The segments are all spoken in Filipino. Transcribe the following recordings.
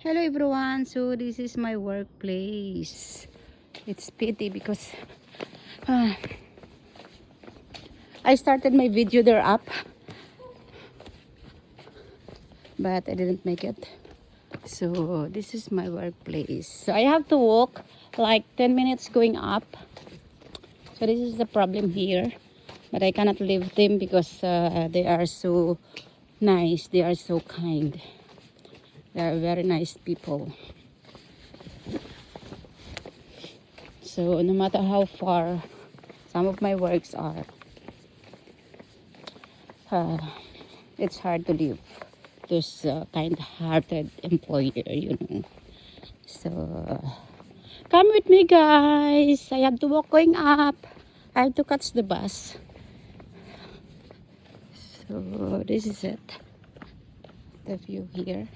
Hello everyone, so this is my workplace. It's pity because uh, I started my video there up, but I didn't make it. So this is my workplace. So I have to walk like 10 minutes going up. So this is the problem here, but I cannot leave them because they are so nice. They are so kind. They are very nice people. So no matter how far some of my works are, it's hard to live. This kind-hearted employer. So come with me, guys. I have to walk going up. I have to catch the bus. So this is it. The view here.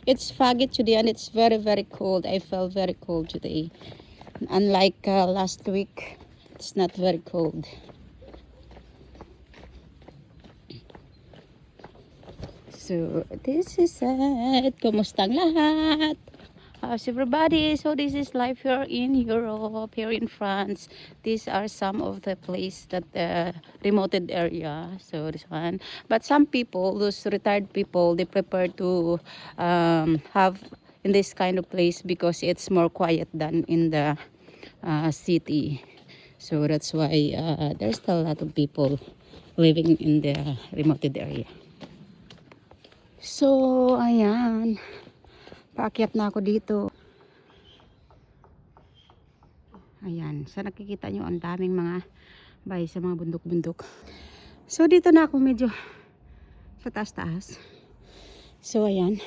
It's foggy today and it's very, very cold. I felt very cold today. Unlike last week, it's not very cold. So this is it. Kumustang lahat? How's everybody? So this is life here in Europe, here in France. These are some of the place that remoted area. So this one. But some people, those retired people, they prefer to have in this kind of place because it's more quiet than in the city. So that's why there's still a lot of people living in the remoted area. So ayan. Paakyat na ako dito. Ayan. Sa nakikita nyo, ang daming mga bahay sa mga bundok-bundok. So dito na ako medyo sa taas-taas. So ayan.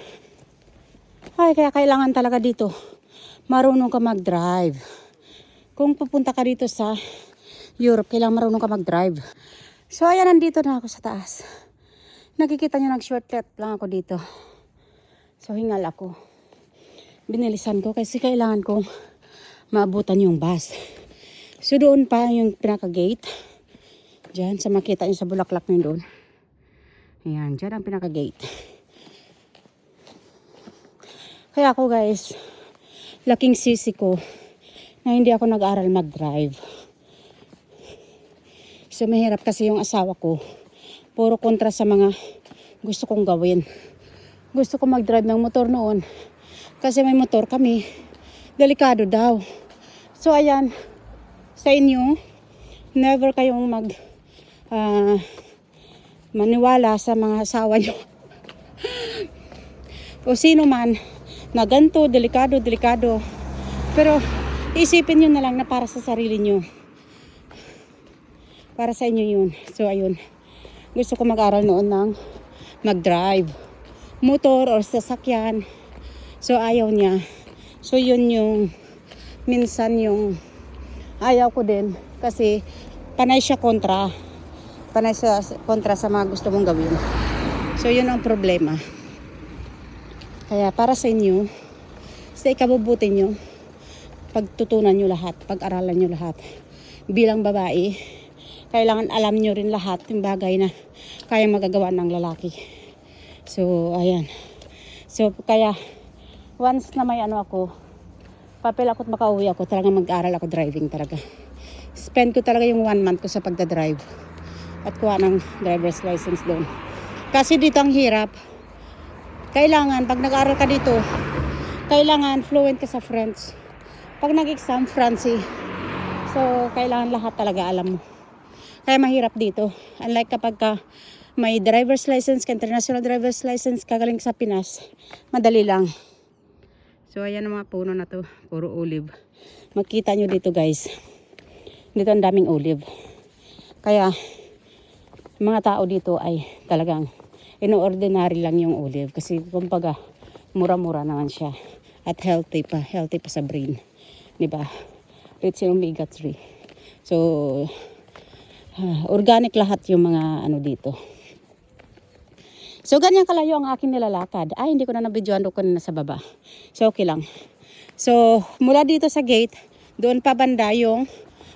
Ay, kaya kailangan talaga dito marunong ka mag-drive. Kung pupunta ka dito sa Europe, kailangan marunong ka mag-drive. So ayan, nandito na ako sa taas. Nakikita nyo, nag-shortcut lang ako dito. So hingal ako. Binilisan ko kasi kailangan kong maabutan yung bus. So doon pa yung pinaka-gate. Diyan, sa makita nyo sa bulaklak nyo doon. Ayan, dyan ang pinaka-gate. Kaya ako guys, laking sisi ko na hindi ako nag-aral mag-drive. So mahirap kasi yung asawa ko. Puro kontra sa mga gusto kong gawin. Gusto ko mag-drive ng motor noon. Kasi may motor kami. Delikado daw. So ayan, sa inyo, never kayong maniwala sa mga asawa nyo. O sino man na ganito, delikado. Pero isipin nyo na lang na para sa sarili nyo. Para sa inyo yun. So ayun, gusto ko mag-aral noon ng mag-drive. Motor or sasakyan. So ayaw niya. So yun yung minsan yung ayaw ko din. Kasi panay siya kontra. Panay siya kontra sa mga gusto mong gawin. So yun ang problema. Kaya para sa inyo, sa ikabubuti nyo, pagtutunan nyo lahat, pag-aralan nyo lahat. Bilang babae, kailangan alam nyo rin lahat yung bagay na kaya magagawa ng lalaki. So ayan. So kaya once na may papel ako at makauwi ako, talagang mag-aral ako driving talaga. Spend ko talaga yung 1 month ko sa pagdadrive at kuha ng driver's license doon. Kasi dito ang hirap. Kailangan, pag nag-aral ka dito, kailangan fluent ka sa French. Pag nag-exam, Francie. So, kailangan lahat talaga alam mo. Kaya mahirap dito. Unlike kapag may driver's license, international driver's license, kagaling sa Pinas, madali lang. So ayan ang mga puno na to, puro olive. Makita nyo dito guys, dito ang daming olive. Kaya mga tao dito ay talagang ino-ordinary lang yung olive. Kasi kumbaga mura-mura naman siya. At healthy pa sa brain. Diba? Rich in omega-3. So organic lahat yung mga dito. So, ganyan kalayo ang aking nilalakad. Ay, hindi ko na nabidyoan doon kanina sa baba. So, okay lang. So, mula dito sa gate, doon pa banda yung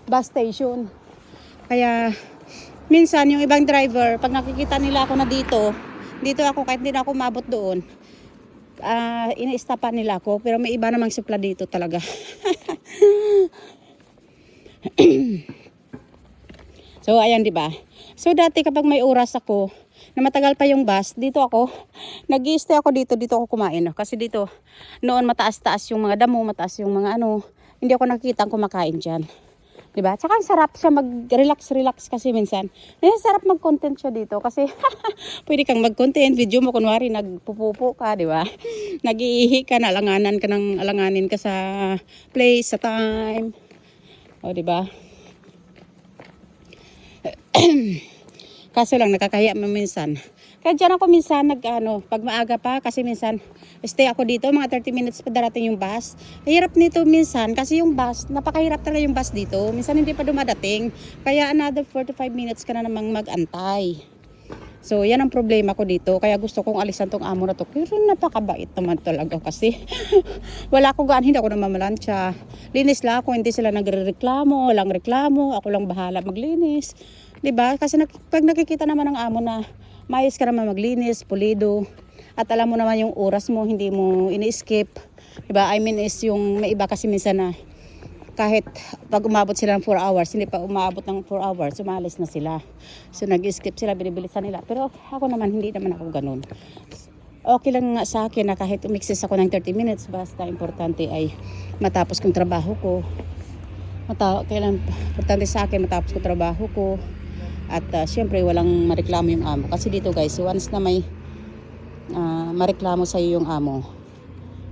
bus station. Kaya, minsan yung ibang driver, pag nakikita nila ako na dito ako kahit hindi na ako mabot doon, ina-stapan nila ako, pero may iba namang supla dito talaga. So ayan, di ba? So dati kapag may oras ako na matagal pa yung bus, dito ako nag-i-stay ako dito ako kumain, no? Kasi dito noon mataas-taas yung mga damo, mataas yung mga ano, hindi ako nakikita ang kumakain diyan. 'Di ba? Tsaka ang sarap siya mag-relax kasi minsan. Sarap mag-content siya dito kasi pwede kang mag-content, video mo kunwari nagpupupo ka, 'di ba? Nag-iihi ka, alanganin ka sa place, sa time. O, 'di ba? Kaso lang nakakahiya minsan. Kaya dyan ako minsan pag maaga pa kasi minsan stay ako dito mga 30 minutes pa darating yung bus. Hirap nito minsan kasi yung bus, napakahirap talaga yung bus dito. Minsan hindi pa dumadating. Kaya another 45 minutes ka na namang mag-antay. So yan ang problema ko dito. Kaya gusto kong alisan tong amo na to. Pero napakabait naman talaga kasi. Wala akong gaan, hindi ako namamalansya. Linis lang ako, hindi sila nagrereklamo, walang reklamo, ako lang bahala maglinis. 'Di ba? Kasi pag nakikita naman ng amo na maayos ka naman maglinis, pulido, at alam mo naman yung oras mo, hindi mo ini-skip. 'Di ba? I mean is yung may iba kasi minsan na kahit pag umabot sila ng 4 hours, hindi pa umabot ng 4 hours, umalis na sila. So nag-skip sila, binibilisan nila. Pero ako naman, hindi naman ako ganun. Okay lang nga sa akin na kahit umiksis ako ng 30 minutes, basta importante ay matapos kong trabaho ko. Kailan importante sa akin matapos ko trabaho ko. At syempre walang mareklamo yung amo. Kasi dito guys, once na may mareklamo sa iyo yung amo,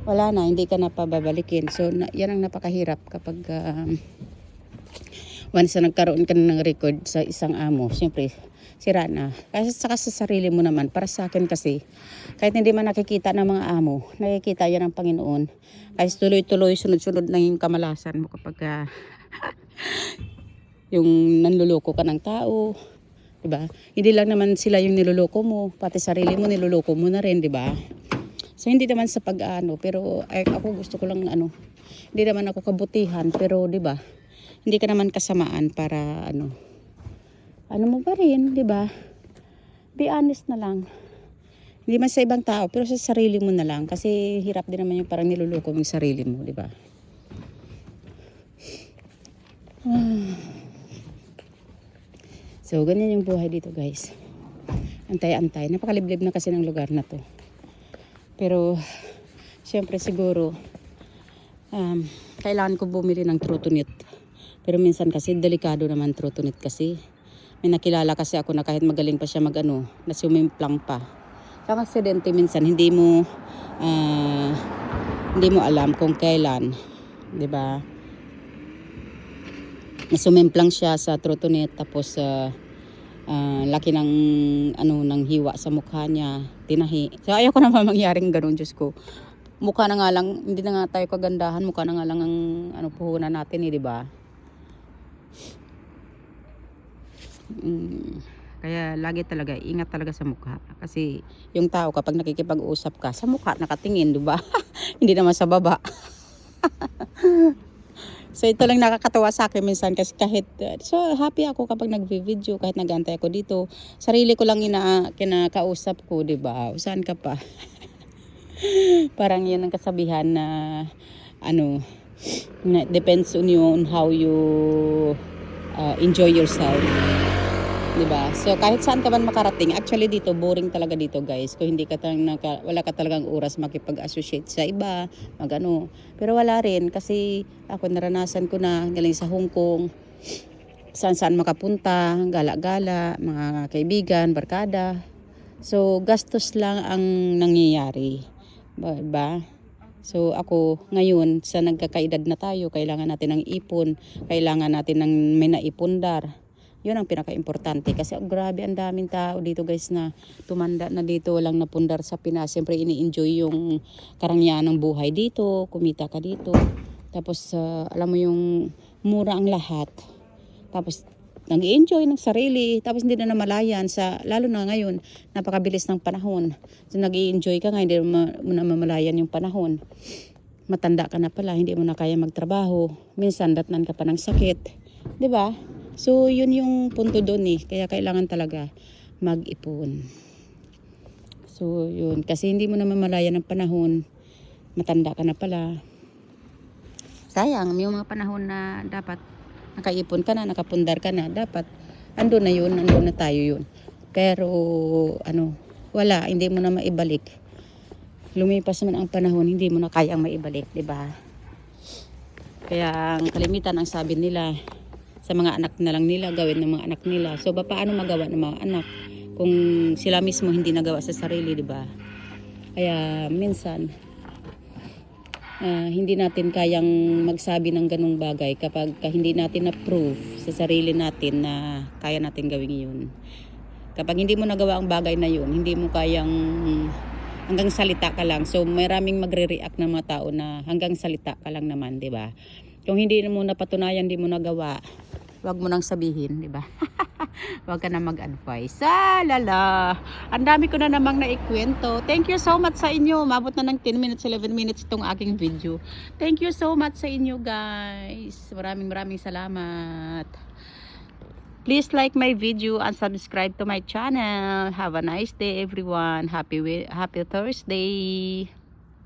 wala na, hindi ka na pababalikin. So yan ang napakahirap kapag once na nagkaroon ka ng record sa isang amo, syempre sira na. Kasi saka sa sarili mo naman, para sa akin kasi, kahit hindi man nakikita ng mga amo, nakikita yan ng Panginoon. Kasi tuloy-tuloy, sunod-sunod na yung kamalasan mo kapag yung nanluloko ka ng tao, 'di ba? Hindi lang naman sila yung niloloko mo, pati sarili mo niloloko mo na rin, 'di ba? So hindi naman sa pero ako gusto ko lang hindi naman ako kabutihan, pero 'di ba? Hindi ka naman kasamaan para ano mo pa rin, 'di ba? Be honest na lang. Hindi man sa ibang tao, pero sa sarili mo na lang kasi hirap din naman yung parang niloloko mo yung sarili mo, 'di ba? So, ganyan yung buhay dito guys. Antay-antay. Napakaliblib na kasi ng lugar na to. Pero, syempre siguro, kailangan ko bumili ng Trotonit. Pero minsan kasi, delikado naman Trotonit kasi. May nakilala kasi ako na kahit magaling pa siya na sumimplang pa. Kaya aksidente minsan, hindi mo alam kung kailan. 'Di ba? Sumimplang siya sa Trotonit tapos laki ng ng hiwa sa mukha niya, tinahi. So ayaw ko naman mangyaring ganoon, Diyos ko. Mukha na nga lang, hindi na nga tayo kagandahan, mukha na nga lang ang puhunan natin, di ba? Kaya lagi talaga ingat talaga sa mukha kasi yung tao kapag nakikipag-usap ka sa mukha nakatingin, di ba? Hindi naman sa baba. So ito lang nakakatawa sa akin minsan kasi kahit so happy ako kapag nagvi-video, kahit nag-aantay ako dito. Sarili ko lang kinakausap ko, 'di ba? Saan ka pa? Parang 'yun ang kasabihan na depends on you on how you enjoy yourself. 'Di ba? So kahit saan ka man makarating, actually dito boring talaga dito, guys. Kung hindi ka wala ka talagang oras makipag-associate sa iba, Pero wala rin kasi ako naranasan ko na galing sa Hong Kong. Saan-saan makapunta, gala-gala, mga kaibigan, barkada. So gastos lang ang nangyayari. Ba? So ako ngayon sa nagkakaedad na tayo, kailangan natin ng ipon, kailangan natin ng may naipundar. Yun ang pinaka-importante kasi grabe ang daming tao dito guys na tumanda na dito, walang napundar sa Pinas. Siyempre ini-enjoy yung karangyaan ng buhay dito, kumita ka dito. Tapos alam mo yung mura ang lahat. Tapos nag-enjoy ng sarili, tapos hindi na namalayan lalo na ngayon, napakabilis ng panahon. So nag-enjoy ka nga, hindi mo namamalayan yung panahon. Matanda ka na pala, hindi mo na kaya magtrabaho. Minsan datnan ka pa ng sakit, 'di ba? So, yun yung punto doon Kaya kailangan talaga mag-ipon. So, yun. Kasi hindi mo na mamalayan ng panahon. Matanda ka na pala. Sayang, yung mga panahon na dapat nakaipon ka na, nakapundar ka na, dapat ando na yun, ando na tayo yun. Pero, wala, hindi mo na maibalik. Lumipas man ang panahon, hindi mo na kayang maibalik, di ba? Kaya, ang kalimitan ang sabi nila, sa mga anak na lang nila, gawin ng mga anak nila. So, paano magawa ng mga anak kung sila mismo hindi nagawa sa sarili, di ba? Kaya, minsan, hindi natin kayang magsabi ng ganung bagay kapag hindi natin na-prove sa sarili natin na kaya natin gawin yun. Kapag hindi mo nagawa ang bagay na yun, hindi mo kayang hanggang salita ka lang. So maraming magre-react ng mga tao na hanggang salita ka lang naman, di ba? Kung hindi mo napatunayan, hindi mo nagawa, wag mo nang sabihin, di ba? Wag ka na mag-advise. Lala. Ang dami ko na namang naikwento. Thank you so much sa inyo. Mabot na ng 10 minutes, 11 minutes itong aking video. Thank you so much sa inyo, guys. Maraming salamat. Please like my video and subscribe to my channel. Have a nice day, everyone. Happy Thursday.